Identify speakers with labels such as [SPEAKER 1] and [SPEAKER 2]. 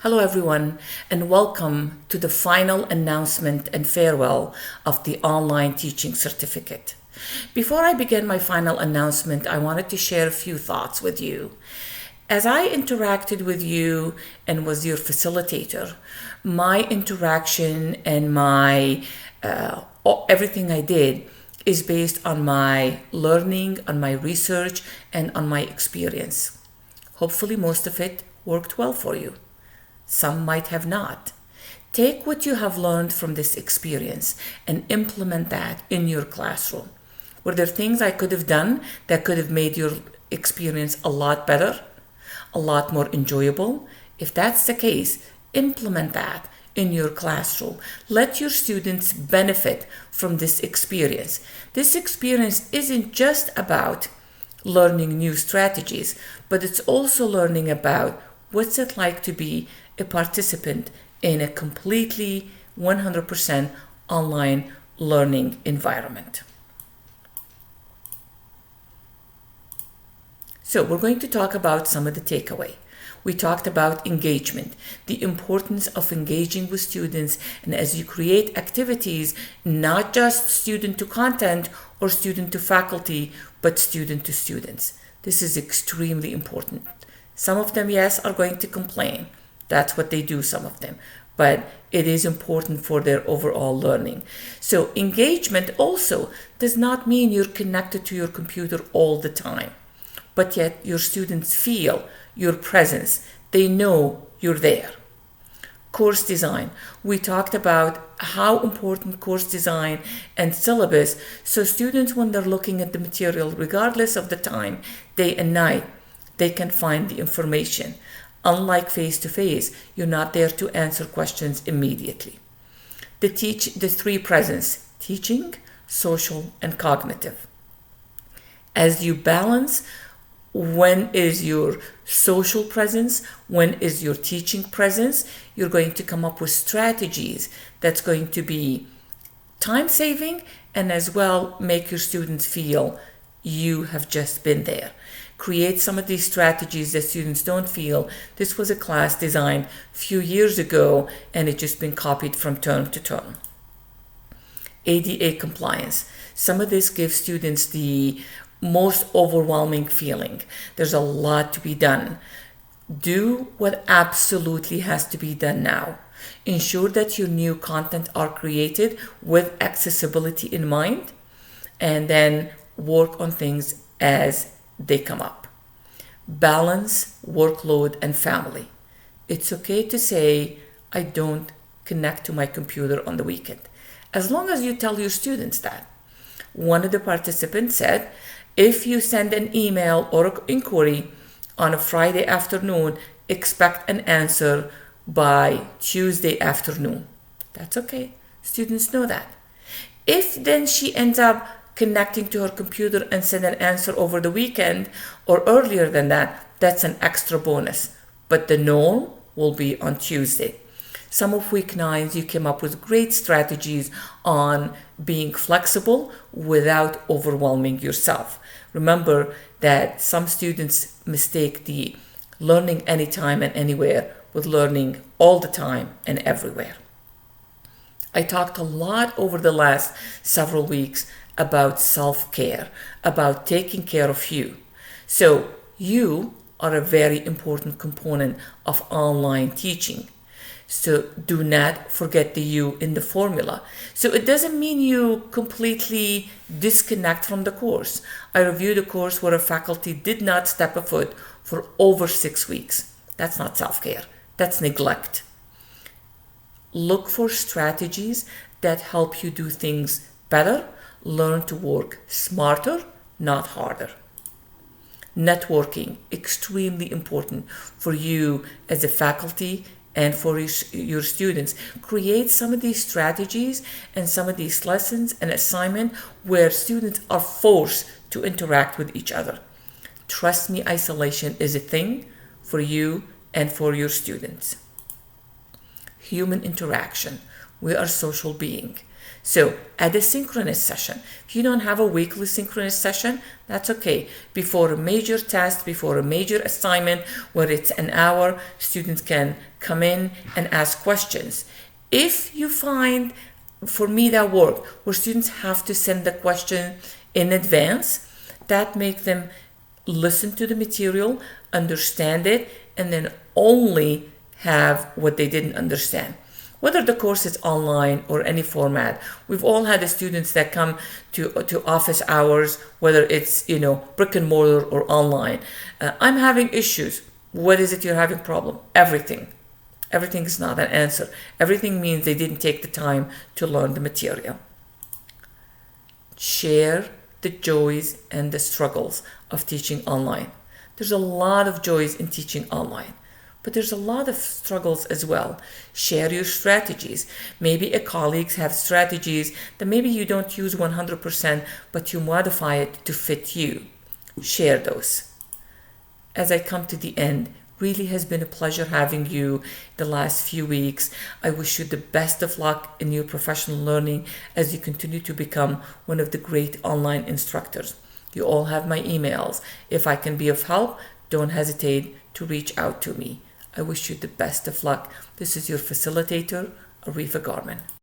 [SPEAKER 1] Hello everyone, and welcome to the final announcement and farewell of the online teaching certificate. Before I begin my final announcement, I wanted to share a few thoughts with you. As I interacted with you and was your facilitator, my interaction and my everything I did is based on my learning, on my research, and on my experience. Hopefully most of it worked well for you. Some might have not. Take what you have learned from this experience and implement that in your classroom. Were there things I could have done that could have made your experience a lot better, a lot more enjoyable? If that's the case, implement that in your classroom. Let your students benefit from this experience. This experience isn't just about learning new strategies, but it's also learning about what's it like to be a participant in a completely 100% online learning environment. So we're going to talk about some of the takeaway. We talked about engagement, the importance of engaging with students, and as you create activities, not just student to content or student to faculty, but student to students. This is extremely important. Some of them, yes, are going to complain. That's what they do, some of them. But it is important for their overall learning. So engagement also does not mean you're connected to your computer all the time, but yet your students feel your presence. They know you're there. Course design. We talked about how important course design and syllabus, so students, when they're looking at the material, regardless of the time, day and night, they can find the information. Unlike face-to-face, you're not there to answer questions immediately. The three presence: teaching, social, and cognitive. As you balance, when is your social presence, when is your teaching presence, you're going to come up with strategies that's going to be time-saving and as well make your students feel you have just been there. Create some of these strategies that students don't feel this was a class designed a few years ago and it's just been copied from term to term. ADA compliance. Some of this gives students the most overwhelming feeling. There's a lot to be done. Do what absolutely has to be done now. Ensure that your new content are created with accessibility in mind, and then work on things as they come up. Balance workload and family. It's okay to say, I don't connect to my computer on the weekend, as long as you tell your students that. One of the participants said, if you send an email or an inquiry on a Friday afternoon, expect an answer by Tuesday afternoon. That's okay. Students know that. If then she ends up connecting to her computer and send an answer over the weekend or earlier than that, that's an extra bonus. But the norm will be on Tuesday. Some of week 9, you came up with great strategies on being flexible without overwhelming yourself. Remember that some students mistake the learning anytime and anywhere with learning all the time and everywhere. I talked a lot over the last several weeks about self-care, about taking care of you. So you are a very important component of online teaching. So do not forget the you in the formula. So it doesn't mean you completely disconnect from the course. I reviewed a course where a faculty did not step a foot for over 6 weeks. That's not self-care. That's neglect. Look for strategies that help you do things better. Learn to work smarter, not harder. Networking, extremely important for you as a faculty and for your students. Create some of these strategies and some of these lessons and assignment where students are forced to interact with each other. Trust me, isolation is a thing for you and for your students. Human interaction. We are social beings. So add a synchronous session. If you don't have a weekly synchronous session, that's okay. Before a major test, before a major assignment, where it's an hour, students can come in and ask questions. If you find, for me that work, where students have to send the question in advance, that make them listen to the material, understand it, and then only have what they didn't understand. Whether the course is online or any format, we've all had the students that come to office hours, whether it's brick and mortar or online. I'm having issues. What is it you're having problem? Everything. Everything is not an answer. Everything means they didn't take the time to learn the material. Share the joys and the struggles of teaching online. There's a lot of joys in teaching online, but there's a lot of struggles as well. Share your strategies. Maybe a colleagues have strategies that maybe you don't use 100%, but you modify it to fit you. Share those. As I come to the end, really has been a pleasure having you the last few weeks. I wish you the best of luck in your professional learning as you continue to become one of the great online instructors. You all have my emails. If I can be of help, don't hesitate to reach out to me. I wish you the best of luck. This is your facilitator, Arifa Garman.